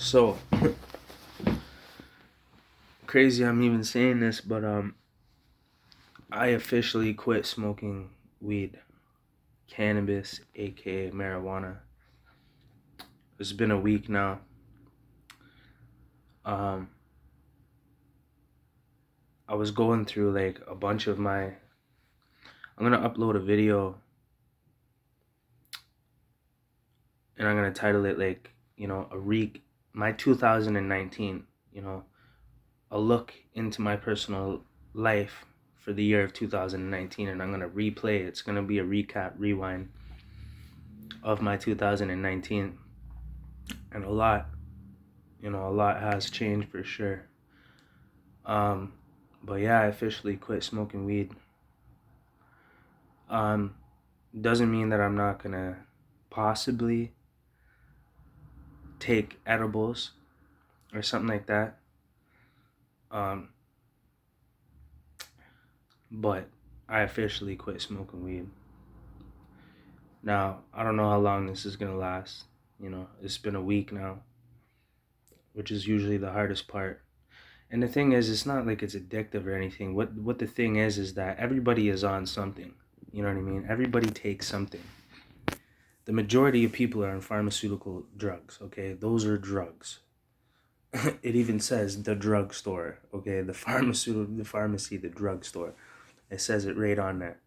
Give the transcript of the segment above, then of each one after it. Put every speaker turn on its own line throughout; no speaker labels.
So crazy I'm even saying this, but I officially quit smoking weed, cannabis, aka marijuana. It's been a week now. Um I was going through like a bunch of my I'm gonna upload a video and I'm gonna title it like, my 2019, a look into my personal life for the year of 2019, and I'm gonna replay it. It's gonna be a recap, rewind of my 2019, and a lot has changed for sure. Um, but yeah, I officially quit smoking weed. Um, doesn't mean that I'm not gonna possibly take edibles or something like that. Um, but I officially quit smoking weed. Now, I don't know how long this is gonna last. It's been a week now, which is usually the hardest part. And the thing is, it's not like it's addictive or anything. What the thing is that everybody is on something. You know what I mean? Everybody takes something. The majority of people are on pharmaceutical drugs, okay? Those are drugs. It even says the drugstore, okay? The pharmacy, the drugstore. It says it right on there.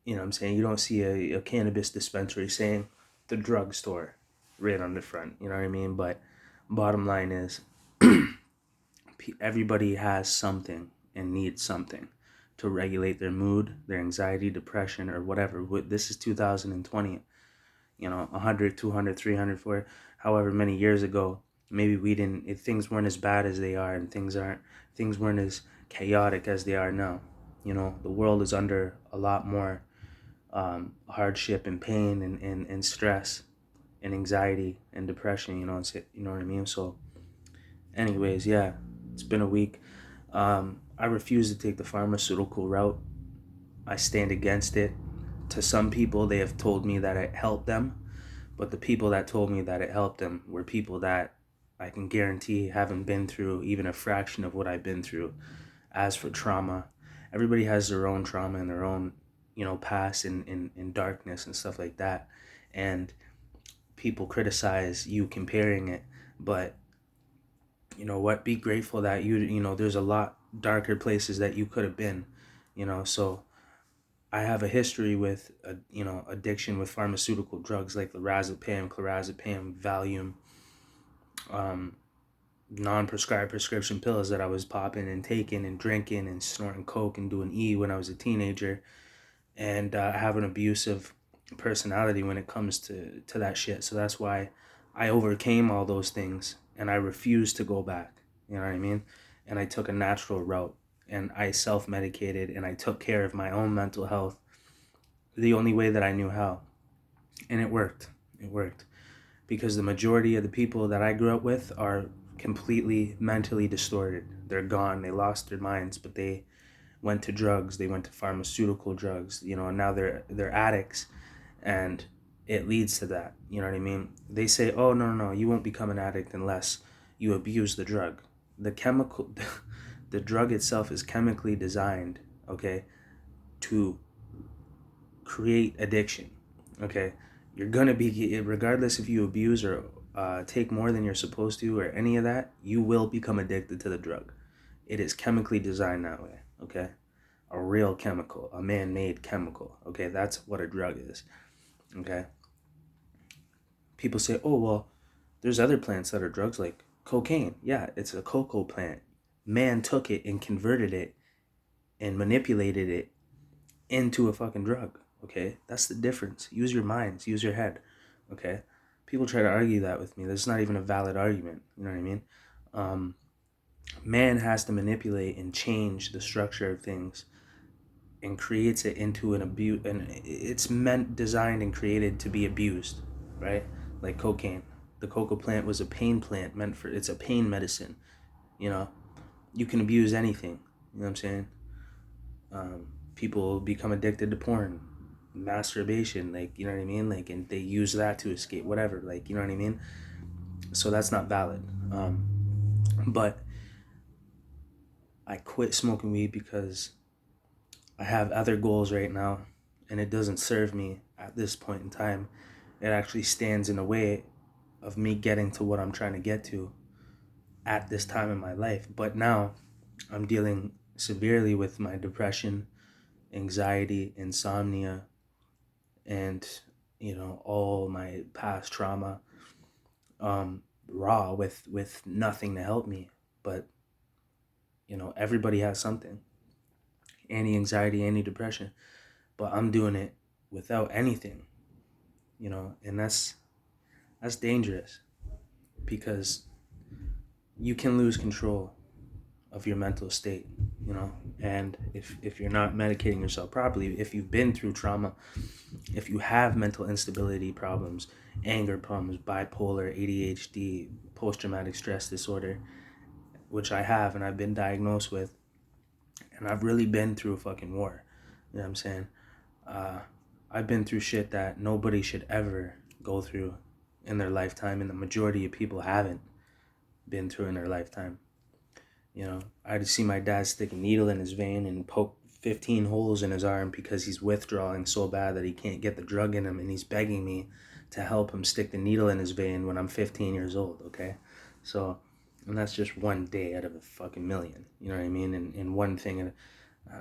You know what I'm saying? You don't see a cannabis dispensary saying the drugstore right on the front. You know what I mean? But bottom line is, everybody has something and needs something to regulate their mood, their anxiety, depression, or whatever. This is 2020, 100, 200, 300, 400, however many years ago. Maybe we didn't, things weren't as bad as they are, and things weren't as chaotic as they are now. The world is under a lot more hardship and pain and stress and anxiety and depression, you know what I mean? So anyways, yeah, it's been a week. I refuse to take the pharmaceutical route. I stand against it. To some people, they have told me that it helped them, but the people that told me that it helped them were people that I can guarantee haven't been through even a fraction of what I've been through. As for trauma, everybody has their own trauma and their own, past in darkness and stuff like that. And people criticize you comparing it, but you know what, be grateful that there's a lot darker places that you could have been. So I have a history with addiction with pharmaceutical drugs like lorazepam, clorazepam, Valium, um, non-prescribed prescription pills that I was popping and taking and drinking and snorting coke and doing when I was a teenager, and I have an abusive personality when it comes to that shit. So that's why I overcame all those things and I refused to go back. You know what I mean? And I took a natural route and I self-medicated and I took care of my own mental health the only way that I knew how. And it worked. It worked. Because the majority of the people that I grew up with are completely mentally distorted. They're gone. They lost their minds, but they went to drugs. They went to pharmaceutical drugs, and now they're addicts, and it leads to that. You know what I mean? They say, "Oh, no, you won't become an addict unless you abuse the drug." The chemical the drug itself is chemically designed, okay, to create addiction. Okay? You're going to be, regardless if you abuse or take more than you're supposed to or any of that, you will become addicted to the drug. It is chemically designed that way, okay? A real chemical, a man-made chemical, okay? That's what a drug is, okay? People say, oh, well, there's other plants that are drugs like cocaine. Yeah, it's a cocoa plant. Man took it and converted it and manipulated it into a fucking drug, okay? That's the difference. Use your minds, use your head, okay? People try to argue that with me. That's not even a valid argument, you know what I mean? Man has to manipulate and change the structure of things and creates it into an abuse, and it's designed and created to be abused, right? Like cocaine. The cocoa plant was a pain plant it's a pain medicine, you know? You can abuse anything, you know what I'm saying? People become addicted to porn, masturbation, like, you know what I mean? Like, and they use that to escape, whatever, like, you know what I mean? So that's not valid. But I quit smoking weed because I have other goals right now, and it doesn't serve me at this point in time. It actually stands in the way of me getting to what I'm trying to get to at this time in my life. But now I'm dealing severely with my depression, anxiety, insomnia, and all my past trauma, raw with nothing to help me. But everybody has something, any anxiety, any depression, but I'm doing it without anything, and that's dangerous, because you can lose control of your mental state, and if you're not medicating yourself properly, if you've been through trauma, if you have mental instability problems, anger problems, bipolar, ADHD, post-traumatic stress disorder, which I have and I've been diagnosed with, and I've really been through a fucking war. You know what I'm saying? Uh, I've been through shit that nobody should ever go through in their lifetime, and the majority of people haven't been through in their lifetime. I had to see my dad stick a needle in his vein and poke 15 holes in his arm because he's withdrawing so bad that he can't get the drug in him, and he's begging me to help him stick the needle in his vein when I'm 15 years old, okay? So, and that's just one day out of a fucking million, you know what I mean? And one thing, and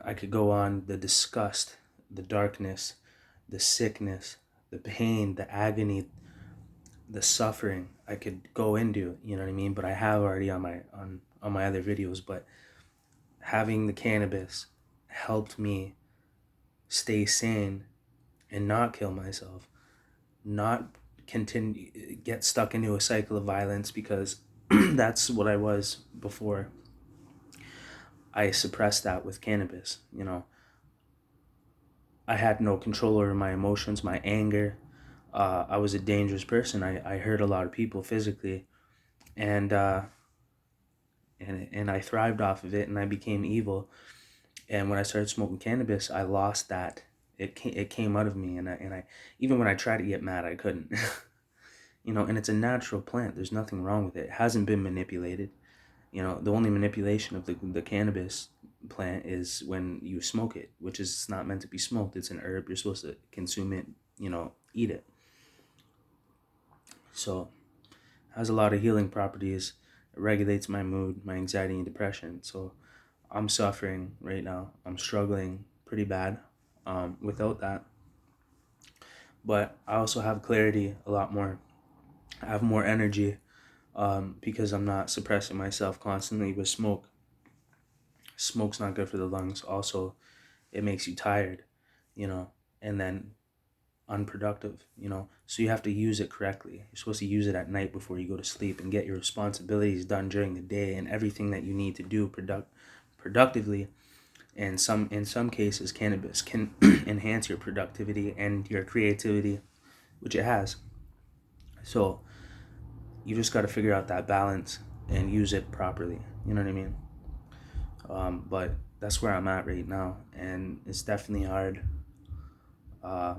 I could go on, the disgust, the darkness, the sickness, the pain, the agony, the suffering I could go into, you know what I mean? But I have already on my other videos. But having the cannabis helped me stay sane and not kill myself, not get stuck into a cycle of violence, because that's what I was before I suppressed that with cannabis. I had no control over my emotions, my anger. I was a dangerous person. I hurt a lot of people physically, and and I thrived off of it, and I became evil. And when I started smoking cannabis, I lost that. It came out of me, and I even when I tried to get mad, I couldn't. And it's a natural plant. There's nothing wrong with it. It hasn't been manipulated. The only manipulation of the cannabis plant is when you smoke it, which is it's not meant to be smoked. It's an herb. You're supposed to consume it, eat it. So it has a lot of healing properties. It regulates my mood, my anxiety, and depression. So I'm suffering right now. I'm struggling pretty bad without that. But I also have clarity a lot more. I have more energy because I'm not suppressing myself constantly with smoke. Smoke's not good for the lungs. Also, it makes you tired, and then unproductive, So you have to use it correctly. You're supposed to use it at night before you go to sleep and get your responsibilities done during the day and everything that you need to do productively. And in some cases, cannabis can enhance your productivity and your creativity, which it has. So you just got to figure out that balance and use it properly. You know what I mean? But that's where I'm at right now, and it's definitely hard. Uh,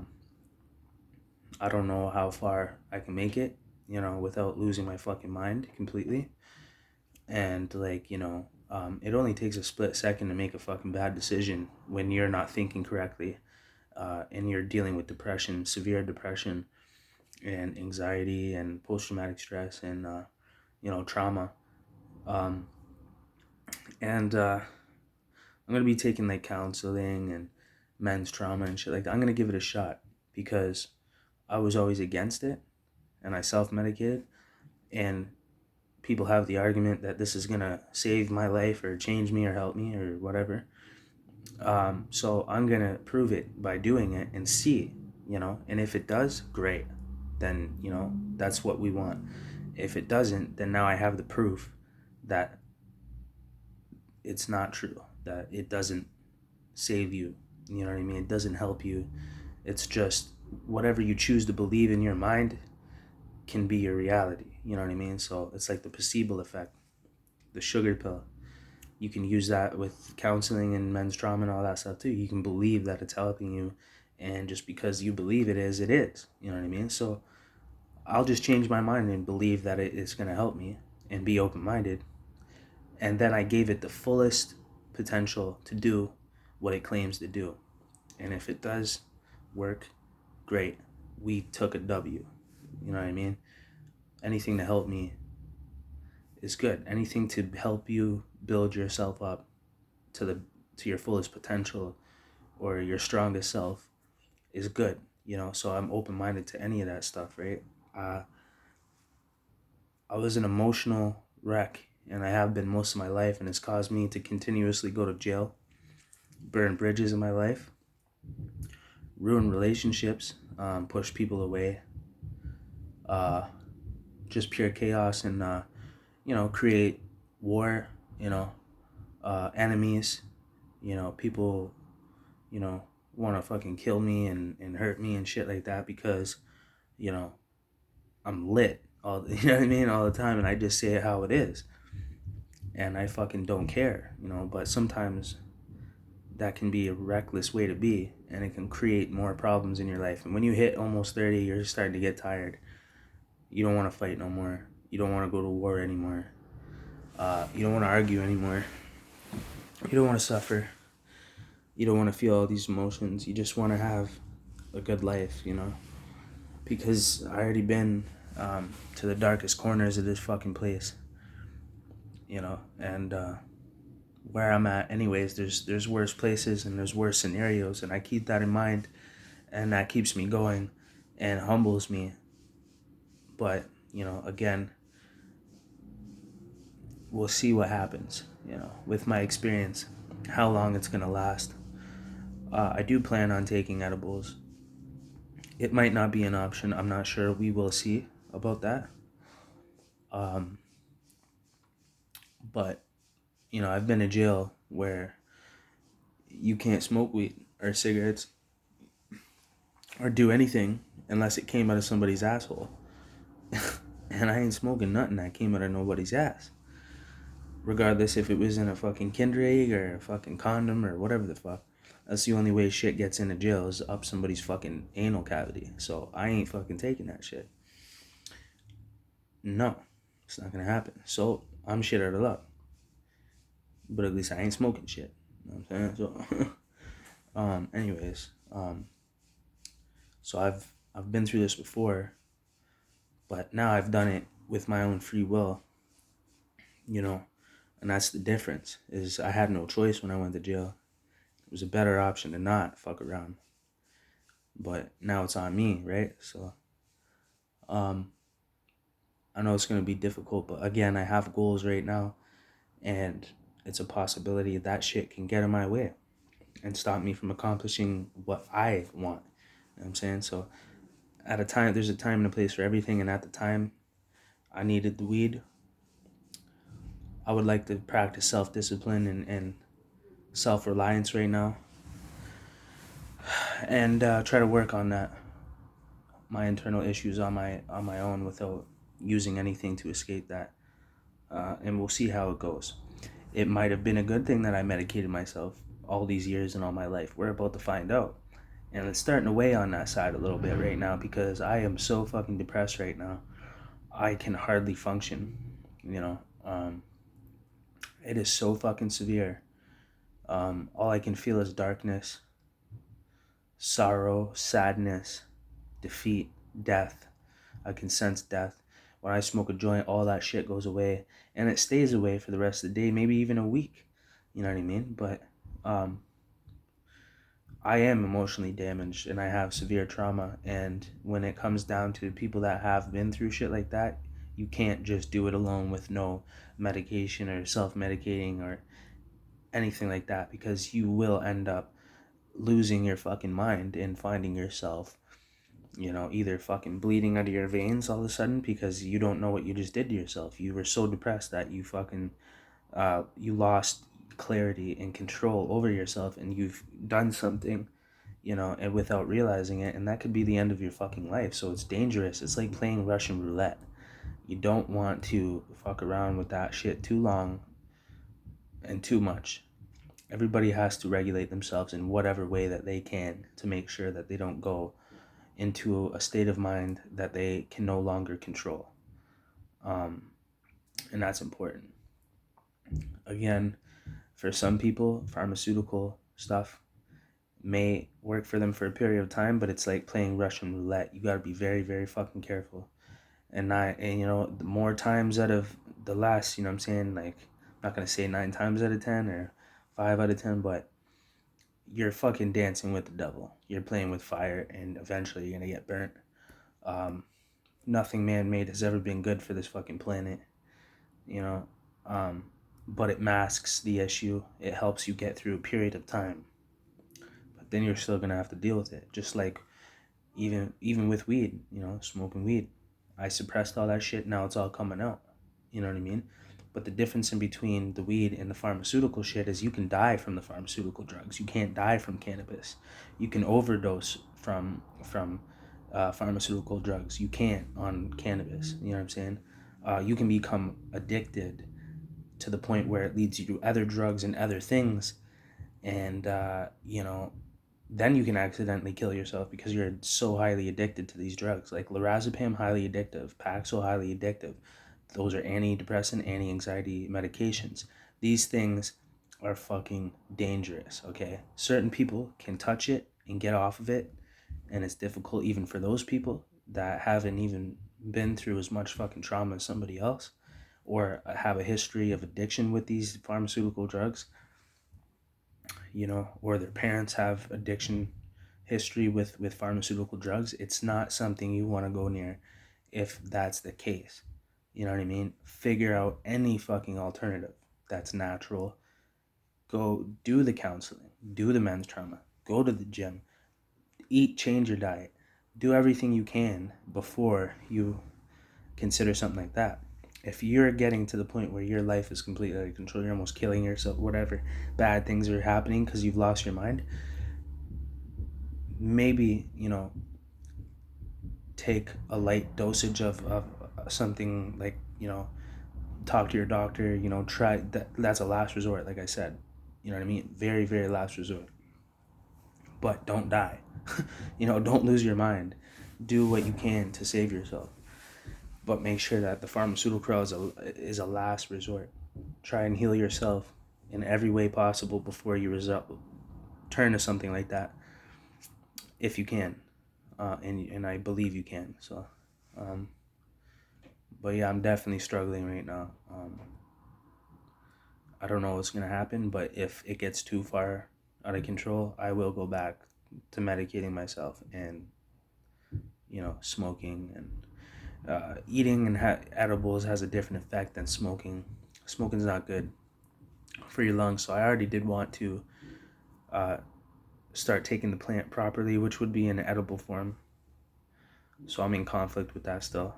I don't know how far I can make it, without losing my fucking mind completely. And it only takes a split second to make a fucking bad decision when you're not thinking correctly, and you're dealing with depression, severe depression, and anxiety, and post-traumatic stress, and trauma. Um, and I'm gonna be taking like counseling and men's trauma and shit like that. I'm gonna give it a shot because I was always against it, and I self-medicated, and people have the argument that this is gonna save my life or change me or help me or whatever. So I'm gonna prove it by doing it and see, and if it does, great. Then that's what we want. If it doesn't, then now I have the proof that it's not true. That it doesn't save you. You know what I mean? It doesn't help you. It's just whatever you choose to believe in your mind can be your reality. You know what I mean? So it's like the placebo effect, the sugar pill. You can use that with counseling and men's trauma and all that stuff too. You can believe that it's helping you, and just because you believe it is, it is. You know what I mean? So I'll just change my mind and believe that it is going to help me and be open-minded. And then I gave it the fullest potential to do what it claims to do. And if it does work, great. We took a W. You know what I mean? Anything to help me is good. Anything to help you build yourself up to the to your fullest potential or your strongest self is good. So I'm open-minded to any of that stuff, right? I was an emotional wreck, and I have been most of my life, and it's caused me to continuously go to jail, burn bridges in my life, ruin relationships, push people away, uh, just pure chaos, and create war. Enemies. People. Want to fucking kill me and hurt me and shit like that because you know I'm lit all you know what I mean all the time, and I just say it how it is, and I fucking don't care. But sometimes that can be a reckless way to be, and it can create more problems in your life. And when you hit almost 30, you're starting to get tired. You don't want to fight no more. You don't want to go to war anymore. You don't want to argue anymore. You don't want to suffer. You don't want to feel all these emotions. You just want to have a good life, because I already been to the darkest corners of this fucking place, and where I'm at anyways, there's worse places and there's worse scenarios, and I keep that in mind, and that keeps me going and humbles me. But again, we'll see what happens, with my experience, how long it's gonna last. I do plan on taking edibles. It might not be an option, I'm not sure. We will see about that. But I've been in jail where you can't smoke weed or cigarettes or do anything unless it came out of somebody's asshole. And I ain't smoking nothing that came out of nobody's ass. Regardless if it was in a fucking Kindred or a fucking condom or whatever the fuck. That's the only way shit gets into jail, is up somebody's fucking anal cavity. So I ain't fucking taking that shit. No, it's not gonna happen. So I'm shit out of luck. But at least I ain't smoking shit. You know what I'm saying? So anyways, so I've been through this before, but now I've done it with my own free will, and that's the difference, is I had no choice when I went to jail. It was a better option to not fuck around. But now it's on me, right? So I know it's gonna be difficult, but again, I have goals right now, and it's a possibility that shit can get in my way and stop me from accomplishing what I want. You know what I'm saying? So there's a time and a place for everything, and at the time I needed the weed. I would like to practice self-discipline and self-reliance right now, and try to work on my internal issues on my own without using anything to escape that. And we'll see how it goes. It might have been a good thing that I medicated myself all these years and all my life. We're about to find out. And it's starting to weigh on that side a little bit right now, because I am so fucking depressed right now. I can hardly function, It is so fucking severe. All I can feel is darkness, sorrow, sadness, defeat, death. I can sense death. When I smoke a joint, all that shit goes away, and it stays away for the rest of the day, maybe even a week. You know what I mean? But I am emotionally damaged, and I have severe trauma. And when it comes down to people that have been through shit like that, you can't just do it alone with no medication or self-medicating or anything like that, because you will end up losing your fucking mind and finding yourself, either fucking bleeding out of your veins all of a sudden because you don't know what you just did to yourself. You were so depressed that you fucking, you lost clarity and control over yourself, and you've done something, and without realizing it, and that could be the end of your fucking life. So it's dangerous. It's like playing Russian roulette. You don't want to fuck around with that shit too long and too much. Everybody has to regulate themselves in whatever way that they can to make sure that they don't go, into a state of mind that they can no longer control. And that's important. Again, for some people, pharmaceutical stuff may work for them for a period of time, but it's like playing Russian roulette. You got to be very, very fucking careful. And the more times out of the last, I'm saying, like, I'm not going to say 9 times out of 10 or 5 out of 10, but you're fucking dancing with the devil. You're playing with fire, and eventually you're going to get burnt. Nothing man-made has ever been good for this fucking planet, but it masks the issue. It helps you get through a period of time, but then you're still gonna have to deal with it. Just like even with weed, smoking weed, I suppressed all that shit. Now it's all coming out. You know what I mean? But the difference in between the weed and the pharmaceutical shit is you can die from the pharmaceutical drugs. You can't die from cannabis. You can overdose from pharmaceutical drugs. You can't on cannabis. You know what I'm saying? You can become addicted to the point where it leads you to other drugs and other things, and then you can accidentally kill yourself because you're so highly addicted to these drugs. Like lorazepam, highly addictive. Paxil, highly addictive. Those are antidepressant, anti-anxiety medications. These things are fucking dangerous, okay? Certain people can touch it and get off of it, and it's difficult even for those people that haven't even been through as much fucking trauma as somebody else, or have a history of addiction with these pharmaceutical drugs, or their parents have addiction history with pharmaceutical drugs. It's not something you want to go near if that's the case. You know what I mean? Figure out any fucking alternative that's natural. Go do the counseling, do the men's trauma, go to the gym, change your diet, do everything you can before you consider something like that. If you're getting to the point where your life is completely out of control, you're almost killing yourself, whatever, bad things are happening because you've lost your mind, maybe, take a light dosage of something like, talk to your doctor, try that. That's a last resort, like I said. You know what I mean? Very, very last resort. But don't die. Don't lose your mind. Do what you can to save yourself. But make sure that the pharmaceutical is a last resort. Try and heal yourself in every way possible before you turn to something like that, if you can, and I believe you can. So, but yeah, I'm definitely struggling right now. I don't know what's gonna happen, but if it gets too far out of control, I will go back to medicating myself and smoking and eating and edibles has a different effect than smoking. Smoking's not good for your lungs, so I already did want to start taking the plant properly, which would be in an edible form. So I'm in conflict with that still.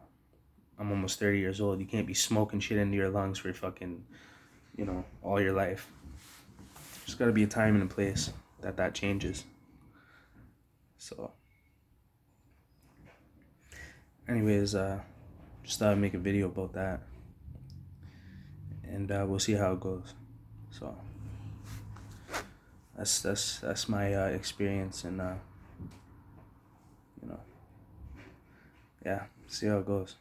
I'm almost 30 years old. You can't be smoking shit into your lungs for fucking, all your life. There's got to be a time and a place that changes. So, anyways, just thought I'd make a video about that, and we'll see how it goes. So, that's my experience, and yeah, see how it goes.